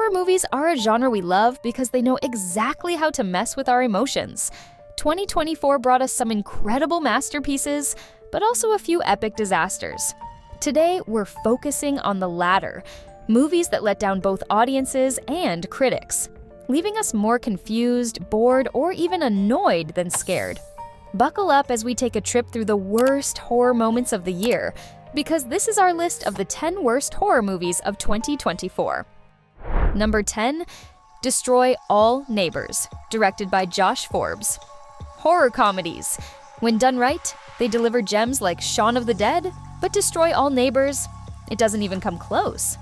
Horror movies are a genre we love because they know exactly how to mess with our emotions. 2024 brought us some incredible masterpieces, but also a few epic disasters. Today, we're focusing on the latter, movies that let down both audiences and critics, leaving us more confused, bored, or even annoyed than scared. Buckle up as we take a trip through the worst horror moments of the year, because this is our list of the 10 worst horror movies of 2024. Number 10, Destroy All Neighbors, directed by Josh Forbes. Horror comedies. When done right, they deliver gems like Shaun of the Dead, but Destroy All Neighbors, it doesn't even come close.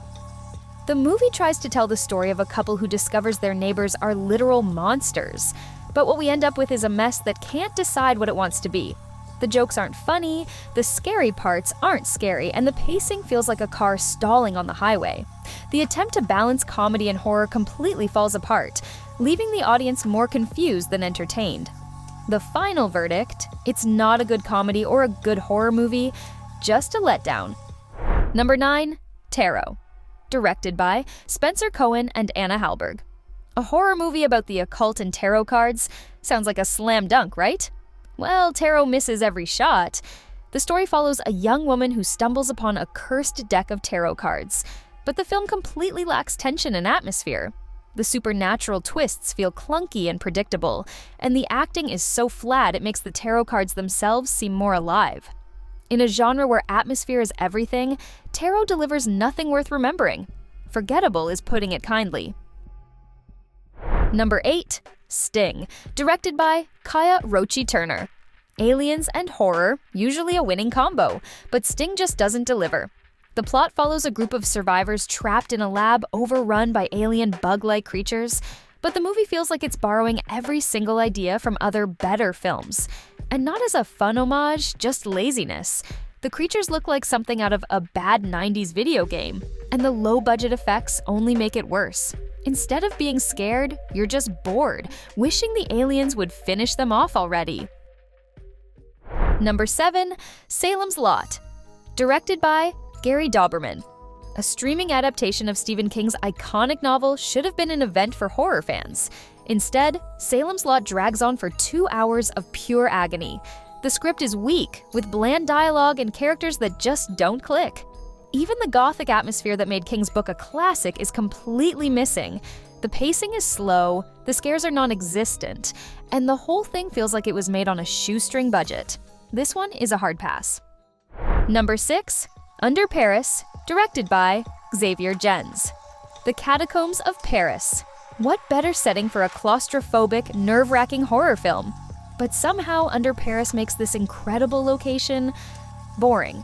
The movie tries to tell the story of a couple who discovers their neighbors are literal monsters, but what we end up with is a mess that can't decide what it wants to be. The jokes aren't funny, the scary parts aren't scary, and the pacing feels like a car stalling on the highway. The attempt to balance comedy and horror completely falls apart, leaving the audience more confused than entertained. The final verdict, it's not a good comedy or a good horror movie, just a letdown. Number 9, Tarot, directed by Spencer Cohen and Anna Hallberg. A horror movie about the occult and tarot cards sounds like a slam dunk, right? Well, tarot misses every shot. The story follows a young woman who stumbles upon a cursed deck of tarot cards, but the film completely lacks tension and atmosphere. The supernatural twists feel clunky and predictable, and the acting is so flat it makes the tarot cards themselves seem more alive. In a genre where atmosphere is everything, tarot delivers nothing worth remembering. Forgettable is putting it kindly. Number 8, Sting, directed by Kaya Rochi Turner. Aliens and horror, usually a winning combo, but Sting just doesn't deliver. The plot follows a group of survivors trapped in a lab overrun by alien bug-like creatures, but the movie feels like it's borrowing every single idea from other better films. And not as a fun homage, just laziness. The creatures look like something out of a bad 90s video game, and the low-budget effects only make it worse. Instead of being scared, you're just bored, wishing the aliens would finish them off already. Number 7, Salem's Lot, directed by Gary Dauberman. A streaming adaptation of Stephen King's iconic novel should have been an event for horror fans. Instead, Salem's Lot drags on for 2 hours of pure agony. The script is weak, with bland dialogue and characters that just don't click. Even the gothic atmosphere that made King's book a classic is completely missing. The pacing is slow, the scares are non-existent, and the whole thing feels like it was made on a shoestring budget. This one is a hard pass. Number 6, Under Paris, directed by Xavier Gens. The Catacombs of Paris. What better setting for a claustrophobic, nerve-wracking horror film? But somehow Under Paris makes this incredible location boring.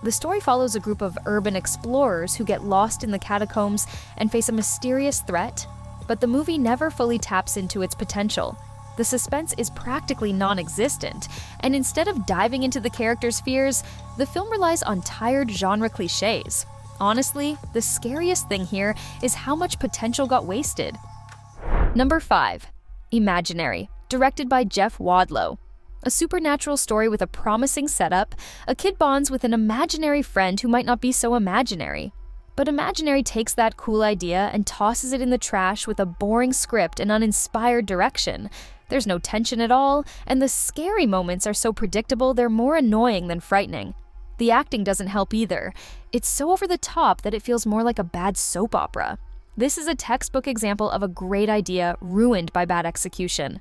The story follows a group of urban explorers who get lost in the catacombs and face a mysterious threat, but the movie never fully taps into its potential. The suspense is practically non-existent, and instead of diving into the characters' fears, the film relies on tired genre cliches. Honestly, the scariest thing here is how much potential got wasted. Number 5, Imaginary, directed by Jeff Wadlow. A supernatural story with a promising setup, a kid bonds with an imaginary friend who might not be so imaginary. But Imaginary takes that cool idea and tosses it in the trash with a boring script and uninspired direction. There's no tension at all, and the scary moments are so predictable they're more annoying than frightening. The acting doesn't help either. It's so over the top that it feels more like a bad soap opera. This is a textbook example of a great idea ruined by bad execution.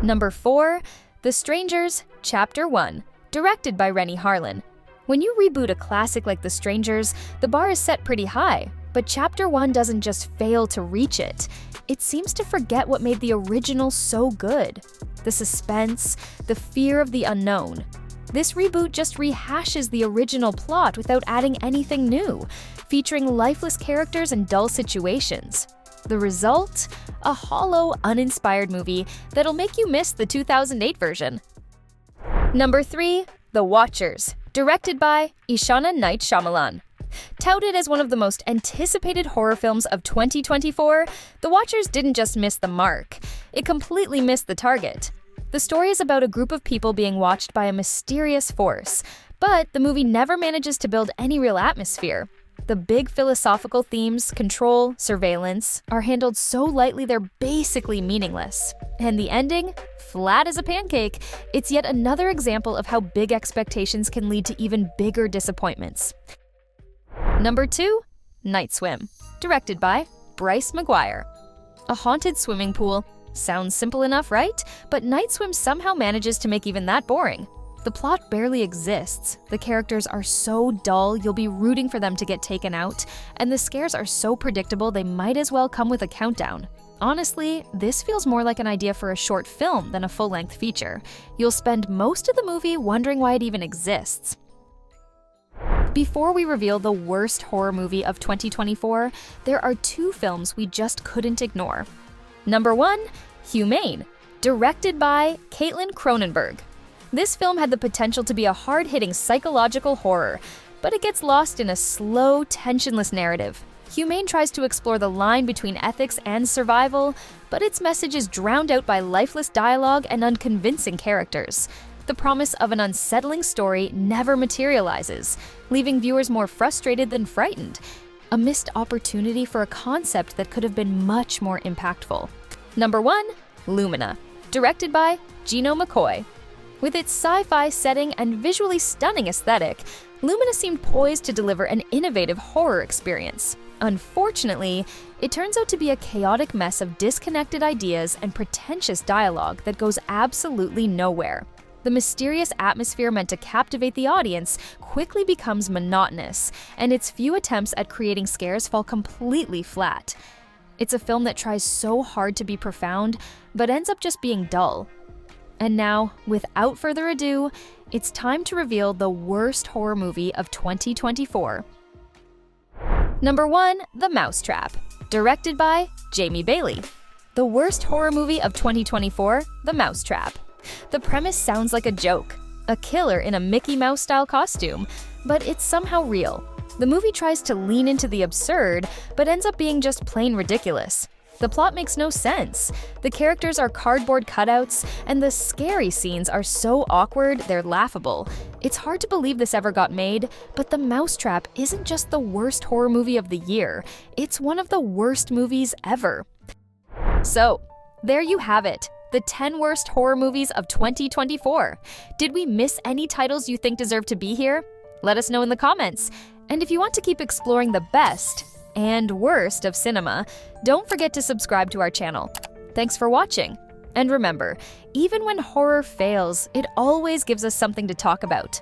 Number 4, The Strangers, Chapter 1, directed by Renny Harlin. When you reboot a classic like The Strangers, the bar is set pretty high, but Chapter 1 doesn't just fail to reach it. It seems to forget what made the original so good. The suspense, the fear of the unknown. This reboot just rehashes the original plot without adding anything new, featuring lifeless characters and dull situations. The result? A hollow, uninspired movie that'll make you miss the 2008 version. Number 3, The Watchers, directed by Ishana Night Shyamalan. Touted as one of the most anticipated horror films of 2024, The Watchers didn't just miss the mark, it completely missed the target. The story is about a group of people being watched by a mysterious force, but the movie never manages to build any real atmosphere. The big philosophical themes, control, surveillance, are handled so lightly they're basically meaningless. And the ending? Flat as a pancake. It's yet another example of how big expectations can lead to even bigger disappointments. Number 2, Night Swim, directed by Bryce McGuire. A haunted swimming pool. Sounds simple enough, right? But Night Swim somehow manages to make even that boring. The plot barely exists. The characters are so dull you'll be rooting for them to get taken out, and the scares are so predictable they might as well come with a countdown. Honestly, this feels more like an idea for a short film than a full-length feature. You'll spend most of the movie wondering why it even exists. Before we reveal the worst horror movie of 2024, there are 2 films we just couldn't ignore. Number 1, Humane, directed by Caitlin Cronenberg. This film had the potential to be a hard-hitting psychological horror, but it gets lost in a slow, tensionless narrative. Humane tries to explore the line between ethics and survival, but its message is drowned out by lifeless dialogue and unconvincing characters. The promise of an unsettling story never materializes, leaving viewers more frustrated than frightened. A missed opportunity for a concept that could have been much more impactful. Number 1, Lumina, directed by Gino McCoy. With its sci-fi setting and visually stunning aesthetic, Lumina seemed poised to deliver an innovative horror experience. Unfortunately, it turns out to be a chaotic mess of disconnected ideas and pretentious dialogue that goes absolutely nowhere. The mysterious atmosphere meant to captivate the audience quickly becomes monotonous, and its few attempts at creating scares fall completely flat. It's a film that tries so hard to be profound, but ends up just being dull. And now, without further ado, it's time to reveal the worst horror movie of 2024. Number 1, The Mousetrap, directed by Jamie Bailey. The worst horror movie of 2024, The Mousetrap. The premise sounds like a joke, a killer in a Mickey Mouse-style costume, but it's somehow real. The movie tries to lean into the absurd, but ends up being just plain ridiculous. The plot makes no sense. The characters are cardboard cutouts, and the scary scenes are so awkward they're laughable. It's hard to believe this ever got made, but The Mousetrap isn't just the worst horror movie of the year, it's one of the worst movies ever. So, there you have it, the 10 worst horror movies of 2024. Did we miss any titles you think deserve to be here? Let us know in the comments. And if you want to keep exploring the best and worst of cinema, don't forget to subscribe to our channel. Thanks for watching. And remember, even when horror fails, it always gives us something to talk about.